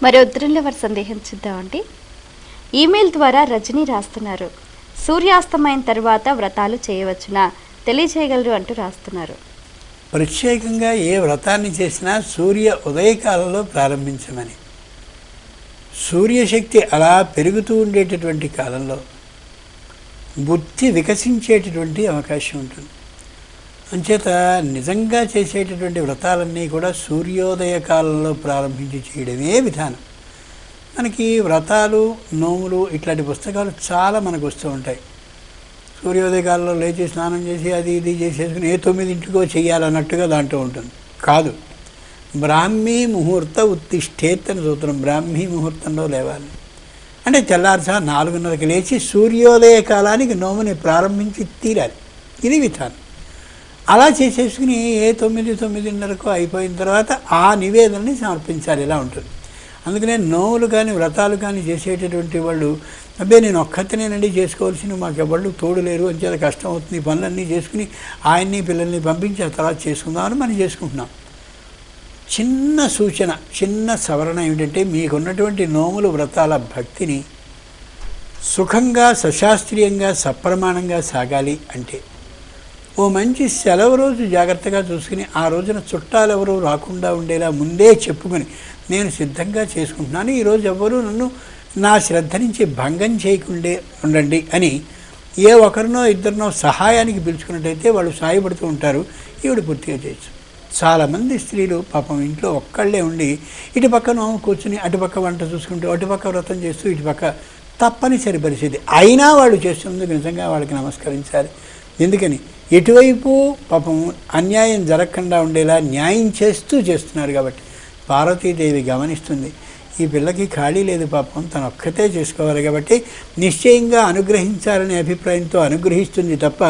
మరి ఉత్తరంలో వారి సందేహం చూద్దామండి. ఈమెయిల్ ద్వారా రజనీ రాస్తున్నారు, సూర్యాస్తమైన తర్వాత వ్రతాలు చేయవచ్చునా తెలియజేయగలరు అంటూ రాస్తున్నారు. ప్రత్యేకంగా ఏ వ్రతాన్ని చేసినా సూర్య ఉదయకాలంలో ప్రారంభించమని. సూర్యశక్తి అలా పెరుగుతూ ఉండేటటువంటి కాలంలో బుద్ధి వికసించేటటువంటి అవకాశం ఉంటుంది. అంచేత నిజంగా చేసేటటువంటి వ్రతాలన్నీ కూడా సూర్యోదయ కాలంలో ప్రారంభించి చేయడమే విధానం. మనకి వ్రతాలు, నోములు ఇట్లాంటి పుస్తకాలు చాలా మనకు వస్తూ ఉంటాయి. సూర్యోదయ కాలంలో లేచి స్నానం చేసి అది ఇది చేసేసుకుని 9 చేయాలన్నట్టుగా దాంట్లో ఉంటుంది. కాదు, బ్రాహ్మీ ముహూర్త ఉత్తిష్ఠేత్ అని సూత్రం. బ్రాహ్మీ ముహూర్తంలో లేవాలి అంటే తెల్లారుసా 4:30కి లేచి సూర్యోదయ కాలానికి నోముని ప్రారంభించి తీరాలి. ఇది విధానం. అలా చేసేసుకుని 9:30 అయిపోయిన తర్వాత ఆ నివేదనని సమర్పించాలి. ఇలా ఉంటుంది. అందుకనే నోములు కానీ వ్రతాలు కానీ చేసేటటువంటి వాళ్ళు, అబ్బే నేను ఒక్కతనేనండి చేసుకోవాల్సిన, మాకెవ్వళ్ళు తోడు లేరు, అని చాలా కష్టం అవుతుంది, పనులన్నీ చేసుకుని ఆయన్ని పిల్లల్ని పంపించి ఆ తర్వాత చేసుకుందామని మనం చేసుకుంటున్నాం. చిన్న సూచన, చిన్న సవరణ ఏమిటంటే, మీకున్నటువంటి నోములు వ్రతాల భక్తిని సుఖంగా, సశాస్త్రీయంగా, సప్రమాణంగా సాగాలి అంటే ఓ మంచి సెలవు రోజు జాగ్రత్తగా చూసుకుని ఆ రోజున చుట్టాలు ఎవరు రాకుండా ఉండేలా ముందే చెప్పుకొని, నేను సిద్ధంగా చేసుకుంటున్నాను, ఈరోజు ఎవరు నన్ను నా శ్రద్ధ నుంచి భంగం చేయకుండే ఉండండి అని ఏ ఒకరినో ఇద్దరినో సహాయానికి పిలుచుకున్నట్టయితే వాళ్ళు సాయపడుతూ ఉంటారు. ఈవిడ పూర్తిగా చేయొచ్చు. చాలామంది స్త్రీలు పాపం ఇంట్లో ఒక్కళ్ళే ఉండి ఇటుపక్క నోము కూర్చుని అటుపక్క వంట చూసుకుంటూ అటుపక్క వ్రతం చేస్తూ ఇటుపక్క తప్పనిసరి పరిస్థితి అయినా వాళ్ళు చేస్తున్నందుకు నిజంగా వాళ్ళకి నమస్కరించాలి. ఎందుకని ఎటువైపు పాపం అన్యాయం జరగకుండా ఉండేలా న్యాయం చేస్తున్నారు కాబట్టి పార్వతీదేవి గమనిస్తుంది. ఈ పిల్లకి ఖాళీ లేదు పాపం, తను ఒక్కతే చేసుకోవాలి కాబట్టి నిశ్చయంగా అనుగ్రహించాలనే అభిప్రాయంతో అనుగ్రహిస్తుంది తప్ప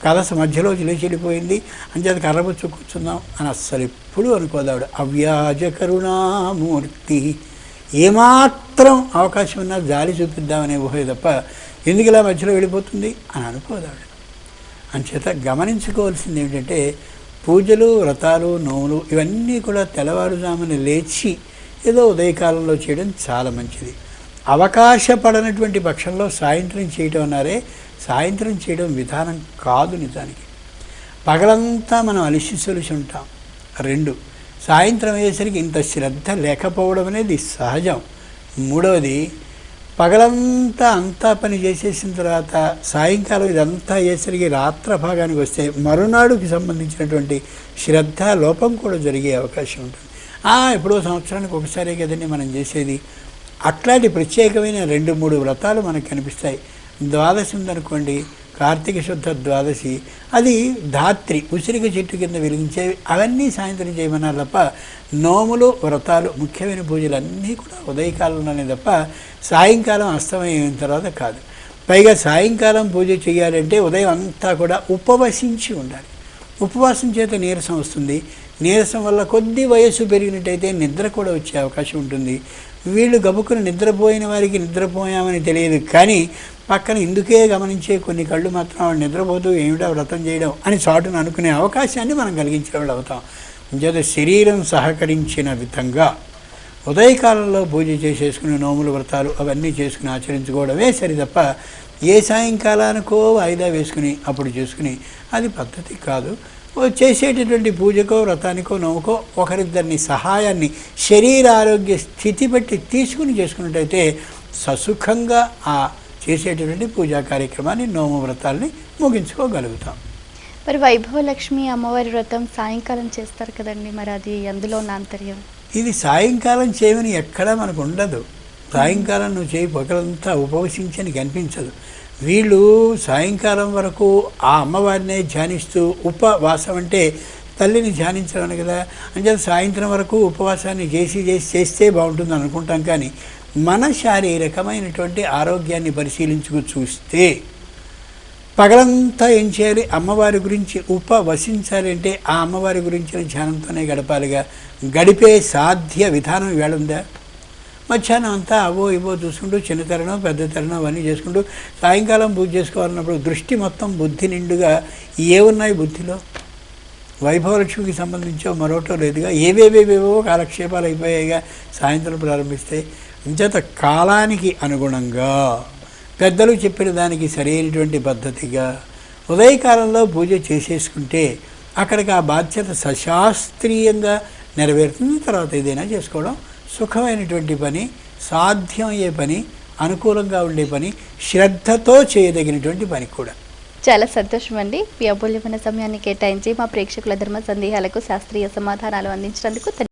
కలస మధ్యలో చెడిపోయింది అంచేత కర్రబుచ్చు కూర్చుందాం అని అస్సలు ఎప్పుడూ అనుకోదావిడ. అవ్యాజ కరుణామూర్తి, ఏమాత్రం అవకాశం ఉన్నా జాలి చూపిద్దామనే ఊహే తప్ప ఎందుకు ఇలా మధ్యలో వెళ్ళిపోతుంది అని అనుకోదావిడ. అంచేత గమనించుకోవాల్సింది ఏమిటంటే, పూజలు, వ్రతాలు, నోములు ఇవన్నీ కూడా తెల్లవారుజామున లేచి ఏదో ఉదయకాలంలో చేయడం చాలా మంచిది. అవకాశపడనటువంటి పక్షంలో సాయంత్రం చేయడం అన్నారే, సాయంత్రం చేయడం విధానం కాదు. నిజానికి పగలంతా మనం అలిసి ఉంటాం. 2, సాయంత్రం అయ్యేసరికి ఇంత శ్రద్ధ లేకపోవడం అనేది సహజం. 3వది, పగలంతా అంతా పని చేసేసిన తర్వాత సాయంకాలం ఇదంతా అయ్యేసరికి రాత్ర భాగానికి వస్తే మరునాడుకి సంబంధించినటువంటి శ్రద్ధ లోపం కూడా జరిగే అవకాశం ఉంటుంది. ఎప్పుడో సంవత్సరానికి ఒకసారి కదండి మనం చేసేది. అట్లాంటి ప్రత్యేకమైన 2-3 వ్రతాలు మనకు కనిపిస్తాయి. ద్వాదశి ఉందనుకోండి, కార్తీక శుద్ధ ద్వాదశి, అది ధాత్రి ఉసిరిక చెట్టు కింద వెలిగించేవి, అవన్నీ సాయంత్రం చేయమన్నారు తప్ప నోములు, వ్రతాలు, ముఖ్యమైన పూజలు అన్నీ కూడా ఉదయకాలంలోనే తప్ప సాయంకాలం అస్తమయం తర్వాత కాదు. పైగా సాయంకాలం పూజ చేయాలంటే ఉదయం అంతా కూడా ఉపవసించి ఉండాలి. ఉపవాసం చేత నీరసం వస్తుంది. నీరసం వల్ల కొద్ది వయస్సు పెరిగినట్టయితే నిద్ర కూడా వచ్చే అవకాశం ఉంటుంది. వీళ్ళు గబుక్కుని నిద్రపోయిన వారికి నిద్రపోయామని తెలియదు, కానీ పక్కన ఇందుకే గమనించే కొన్ని కళ్ళు మాత్రం నిద్రపోతూ ఏమిటో వ్రతం చేయడం అని చాటును అనుకునే అవకాశాన్ని మనం కలిగించే వాళ్ళు అవుతాం. అంచేత శరీరం సహకరించిన విధంగా ఉదయకాలంలో పూజ చేసేసుకుని నోములు, వ్రతాలు అవన్నీ చేసుకుని ఆచరించుకోవడమే సరి తప్ప ఏ సాయంకాలానికో వాయిదా వేసుకుని అప్పుడు చేసుకుని అది పద్ధతి కాదు. చేసేటటువంటి పూజకో, వ్రతానికో, నోముకో ఒకరిద్దరిని సహాయాన్ని శరీరారోగ్య స్థితి బట్టి తీసుకుని చేసుకున్నట్టయితే ససుఖంగా ఆ చేసేటటువంటి పూజా కార్యక్రమాన్ని, నోము, వ్రతాలని ముగించుకోగలుగుతాం. మరి వైభవలక్ష్మి అమ్మవారి వ్రతం సాయంకాలం చేస్తారు కదండి, మరి అది అందులో ఉన్న ఆంతర్యం? ఇది సాయంకాలం చేయమని ఎక్కడా మనకు ఉండదు. సాయంకాలం నువ్వు చేయి పగలంతా ఉపవసించని కనిపించదు. వీళ్ళు సాయంకాలం వరకు ఆ అమ్మవారినే ధ్యానిస్తూ, ఉపవాసం అంటే తల్లిని ధ్యానించడం కదా, అంచేత సాయంత్రం వరకు ఉపవాసాన్ని చేస్తే బాగుంటుంది అనుకుంటాం. కానీ మన శారీరకమైనటువంటి ఆరోగ్యాన్ని పరిశీలించుకు చూస్తే పగలంతా ఏం చేయాలి? అమ్మవారి గురించి ఉపవసించాలి అంటే ఆ అమ్మవారి గురించిన ధ్యానంతోనే గడపాలిగా. గడిపే సాధ్య విధానం ఇవాళ ఉందా? మధ్యాహ్నం అంతా అవో ఇవో చూసుకుంటూ చిన్న తరణం, పెద్ద తరణం అవన్నీ చేసుకుంటూ సాయంకాలం పూజ చేసుకోవాలన్నప్పుడు దృష్టి మొత్తం బుద్ధి నిండుగా ఏమున్నాయి బుద్ధిలో? వైభవలక్ష్మికి సంబంధించో మరోటో లేదుగా, ఏవేవేవేవో కాలక్షేపాలు అయిపోయాయిగా సాయంత్రం ప్రారంభిస్తే. అంచేత కాలానికి అనుగుణంగా పెద్దలు చెప్పిన దానికి సరైనటువంటి పద్ధతిగా ఉదయకాలంలో పూజ చేసేసుకుంటే అక్కడికి ఆ బాధ్యత సశాస్త్రీయంగా నెరవేరుతుంది. తర్వాత ఏదైనా చేసుకోవడం సుఖమైనటువంటి పని, సాధ్యమయ్యే పని, అనుకూలంగా ఉండే పని, శ్రద్ధతో చేయదగినటువంటి పని కూడా. చాలా సంతోషం అండి. మీ అమూల్యమైన సమయాన్ని కేటాయించి మా ప్రేక్షకుల ధర్మ సందేహాలకు శాస్త్రీయ సమాధానాలు అందించినందుకు